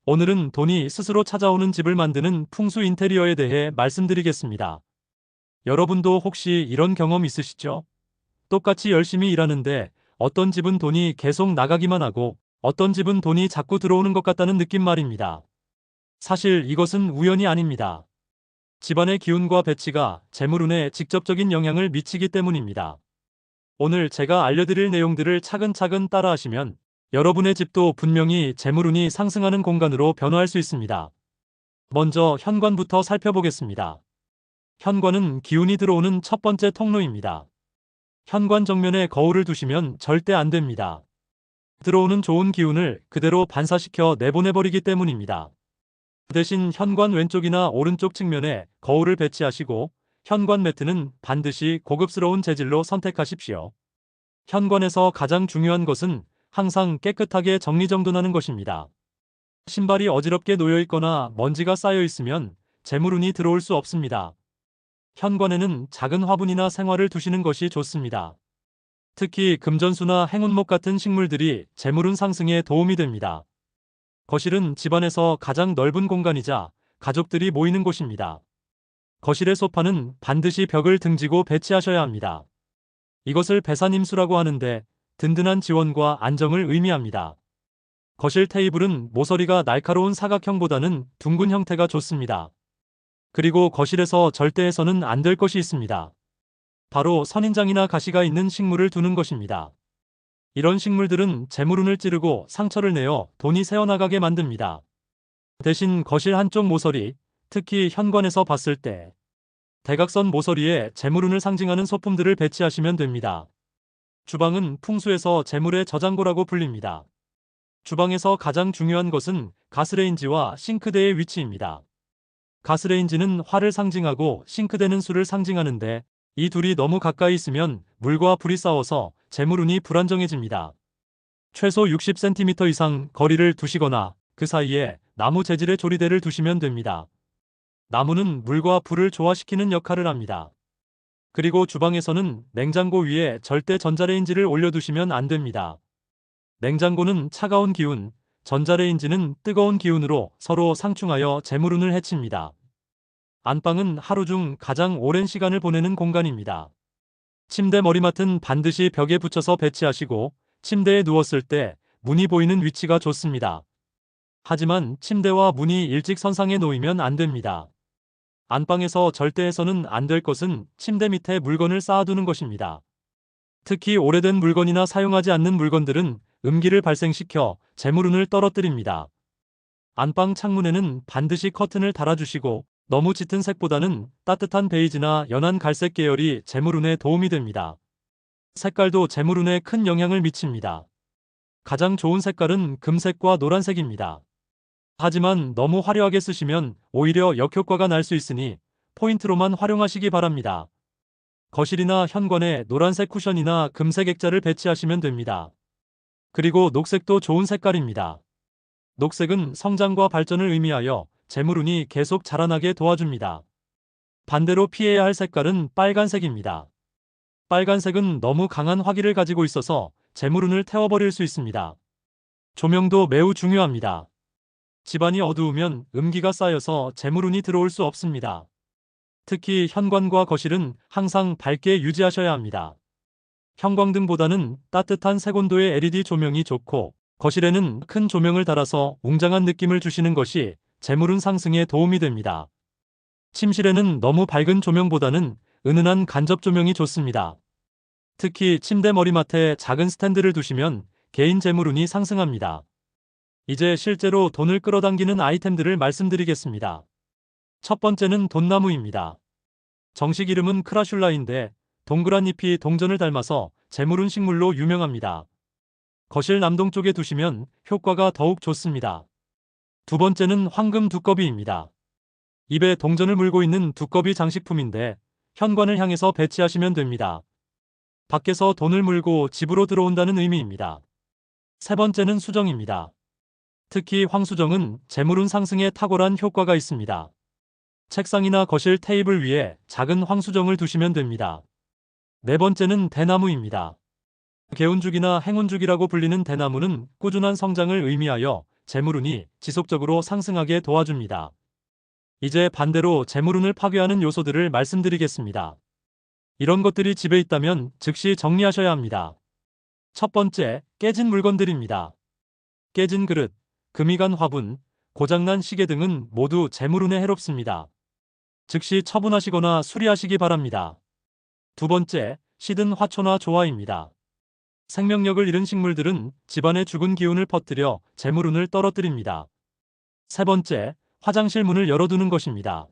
오늘은 돈이 스스로 찾아오는 집을 만드는 풍수 인테리어에 대해 말씀드리겠습니다. 여러분도 혹시 이런 경험 있으시죠? 똑같이 열심히 일하는데 어떤 집은 돈이 계속 나가기만 하고 어떤 집은 돈이 자꾸 들어오는 것 같다는 느낌 말입니다. 사실 이것은 우연이 아닙니다. 집안의 기운과 배치가 재물운에 직접적인 영향을 미치기 때문입니다. 오늘 제가 알려드릴 내용들을 차근차근 따라하시면 여러분의 집도 분명히 재물운이 상승하는 공간으로 변화할 수 있습니다. 먼저 현관부터 살펴보겠습니다. 현관은 기운이 들어오는 첫 번째 통로입니다. 현관 정면에 거울을 두시면 절대 안 됩니다. 들어오는 좋은 기운을 그대로 반사시켜 내보내버리기 때문입니다. 대신 현관 왼쪽이나 오른쪽 측면에 거울을 배치하시고 현관 매트는 반드시 고급스러운 재질로 선택하십시오. 현관에서 가장 중요한 것은 항상 깨끗하게 정리정돈하는 것입니다. 신발이 어지럽게 놓여 있거나 먼지가 쌓여 있으면 재물운이 들어올 수 없습니다. 현관에는 작은 화분이나 생화를 두시는 것이 좋습니다. 특히 금전수나 행운목 같은 식물들이 재물운 상승에 도움이 됩니다. 거실은 집안에서 가장 넓은 공간이자 가족들이 모이는 곳입니다. 거실의 소파는 반드시 벽을 등지고 배치하셔야 합니다. 이것을 배산임수라고 하는데 든든한 지원과 안정을 의미합니다. 거실 테이블은 모서리가 날카로운 사각형보다는 둥근 형태가 좋습니다. 그리고 거실에서 절대 해서는 안 될 것이 있습니다. 바로 선인장이나 가시가 있는 식물을 두는 것입니다. 이런 식물들은 재물운을 찌르고 상처를 내어 돈이 새어나가게 만듭니다. 대신 거실 한쪽 모서리, 특히 현관에서 봤을 때 대각선 모서리에 재물운을 상징하는 소품들을 배치하시면 됩니다. 주방은 풍수에서 재물의 저장고라고 불립니다. 주방에서 가장 중요한 것은 가스레인지와 싱크대의 위치입니다. 가스레인지는 화를 상징하고 싱크대는 수를 상징하는데 이 둘이 너무 가까이 있으면 물과 불이 싸워서 재물운이 불안정해집니다. 최소 60cm 이상 거리를 두시거나 그 사이에 나무 재질의 조리대를 두시면 됩니다. 나무는 물과 불을 조화시키는 역할을 합니다. 그리고 주방에서는 냉장고 위에 절대 전자레인지를 올려두시면 안 됩니다. 냉장고는 차가운 기운, 전자레인지는 뜨거운 기운으로 서로 상충하여 재물운을 해칩니다. 안방은 하루 중 가장 오랜 시간을 보내는 공간입니다. 침대 머리맡은 반드시 벽에 붙여서 배치하시고 침대에 누웠을 때 문이 보이는 위치가 좋습니다. 하지만 침대와 문이 일직선상에 놓이면 안 됩니다. 안방에서 절대 해서는 안 될 것은 침대 밑에 물건을 쌓아두는 것입니다. 특히 오래된 물건이나 사용하지 않는 물건들은 음기를 발생시켜 재물운을 떨어뜨립니다. 안방 창문에는 반드시 커튼을 달아주시고 너무 짙은 색보다는 따뜻한 베이지나 연한 갈색 계열이 재물운에 도움이 됩니다. 색깔도 재물운에 큰 영향을 미칩니다. 가장 좋은 색깔은 금색과 노란색입니다. 하지만 너무 화려하게 쓰시면 오히려 역효과가 날 수 있으니 포인트로만 활용하시기 바랍니다. 거실이나 현관에 노란색 쿠션이나 금색 액자를 배치하시면 됩니다. 그리고 녹색도 좋은 색깔입니다. 녹색은 성장과 발전을 의미하여 재물운이 계속 자라나게 도와줍니다. 반대로 피해야 할 색깔은 빨간색입니다. 빨간색은 너무 강한 화기를 가지고 있어서 재물운을 태워버릴 수 있습니다. 조명도 매우 중요합니다. 집안이 어두우면 음기가 쌓여서 재물운이 들어올 수 없습니다. 특히 현관과 거실은 항상 밝게 유지하셔야 합니다. 형광등보다는 따뜻한 색온도의 LED 조명이 좋고 거실에는 큰 조명을 달아서 웅장한 느낌을 주시는 것이 재물운 상승에 도움이 됩니다. 침실에는 너무 밝은 조명보다는 은은한 간접 조명이 좋습니다. 특히 침대 머리맡에 작은 스탠드를 두시면 개인 재물운이 상승합니다. 이제 실제로 돈을 끌어당기는 아이템들을 말씀드리겠습니다. 첫 번째는 돈나무입니다. 정식 이름은 크라슐라인데 동그란 잎이 동전을 닮아서 재물운 식물로 유명합니다. 거실 남동쪽에 두시면 효과가 더욱 좋습니다. 두 번째는 황금 두꺼비입니다. 입에 동전을 물고 있는 두꺼비 장식품인데 현관을 향해서 배치하시면 됩니다. 밖에서 돈을 물고 집으로 들어온다는 의미입니다. 세 번째는 수정입니다. 특히 황수정은 재물운 상승에 탁월한 효과가 있습니다. 책상이나 거실 테이블 위에 작은 황수정을 두시면 됩니다. 네 번째는 대나무입니다. 개운죽이나 행운죽이라고 불리는 대나무는 꾸준한 성장을 의미하여 재물운이 지속적으로 상승하게 도와줍니다. 이제 반대로 재물운을 파괴하는 요소들을 말씀드리겠습니다. 이런 것들이 집에 있다면 즉시 정리하셔야 합니다. 첫 번째, 깨진 물건들입니다. 깨진 그릇, 금이 간 화분, 고장난 시계 등은 모두 재물운에 해롭습니다. 즉시 처분하시거나 수리하시기 바랍니다. 두 번째, 시든 화초나 조화입니다. 생명력을 잃은 식물들은 집안에 죽은 기운을 퍼뜨려 재물운을 떨어뜨립니다. 세 번째, 화장실 문을 열어두는 것입니다.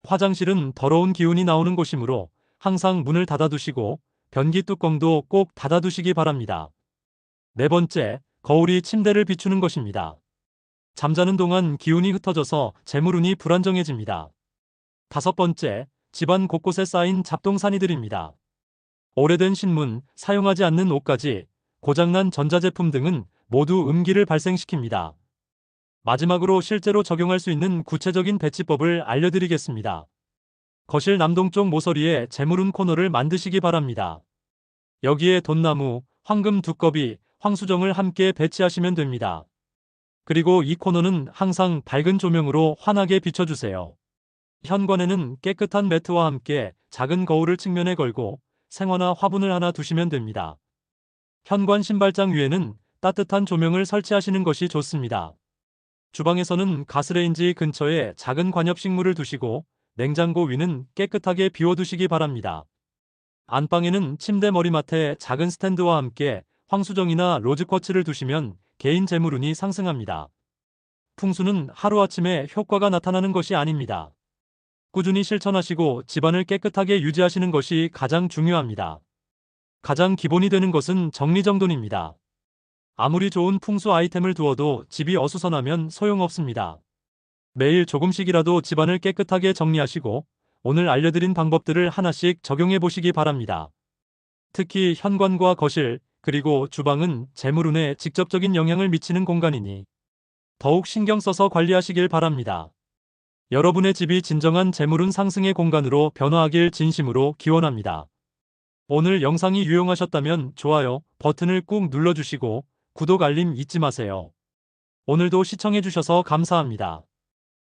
화장실은 더러운 기운이 나오는 곳이므로 항상 문을 닫아두시고 변기 뚜껑도 꼭 닫아두시기 바랍니다. 네 번째, 거울이 침대를 비추는 것입니다. 잠자는 동안 기운이 흩어져서 재물운이 불안정해집니다. 다섯 번째, 집안 곳곳에 쌓인 잡동사니들입니다. 오래된 신문, 사용하지 않는 옷가지, 고장난 전자제품 등은 모두 음기를 발생시킵니다. 마지막으로 실제로 적용할 수 있는 구체적인 배치법을 알려드리겠습니다. 거실 남동쪽 모서리에 재물운 코너를 만드시기 바랍니다. 여기에 돈나무, 황금 두꺼비, 황수정을 함께 배치하시면 됩니다. 그리고 이 코너는 항상 밝은 조명으로 환하게 비춰주세요. 현관에는 깨끗한 매트와 함께 작은 거울을 측면에 걸고 생화나 화분을 하나 두시면 됩니다. 현관 신발장 위에는 따뜻한 조명을 설치하시는 것이 좋습니다. 주방에서는 가스레인지 근처에 작은 관엽식물을 두시고 냉장고 위는 깨끗하게 비워두시기 바랍니다. 안방에는 침대 머리맡에 작은 스탠드와 함께 황수정이나 로즈쿼츠를 두시면 개인 재물운이 상승합니다. 풍수는 하루아침에 효과가 나타나는 것이 아닙니다. 꾸준히 실천하시고 집안을 깨끗하게 유지하시는 것이 가장 중요합니다. 가장 기본이 되는 것은 정리정돈입니다. 아무리 좋은 풍수 아이템을 두어도 집이 어수선하면 소용없습니다. 매일 조금씩이라도 집안을 깨끗하게 정리하시고 오늘 알려드린 방법들을 하나씩 적용해 보시기 바랍니다. 특히 현관과 거실, 그리고 주방은 재물운에 직접적인 영향을 미치는 공간이니 더욱 신경 써서 관리하시길 바랍니다. 여러분의 집이 진정한 재물운 상승의 공간으로 변화하길 진심으로 기원합니다. 오늘 영상이 유용하셨다면 좋아요 버튼을 꾹 눌러주시고 구독 알림 잊지 마세요. 오늘도 시청해주셔서 감사합니다.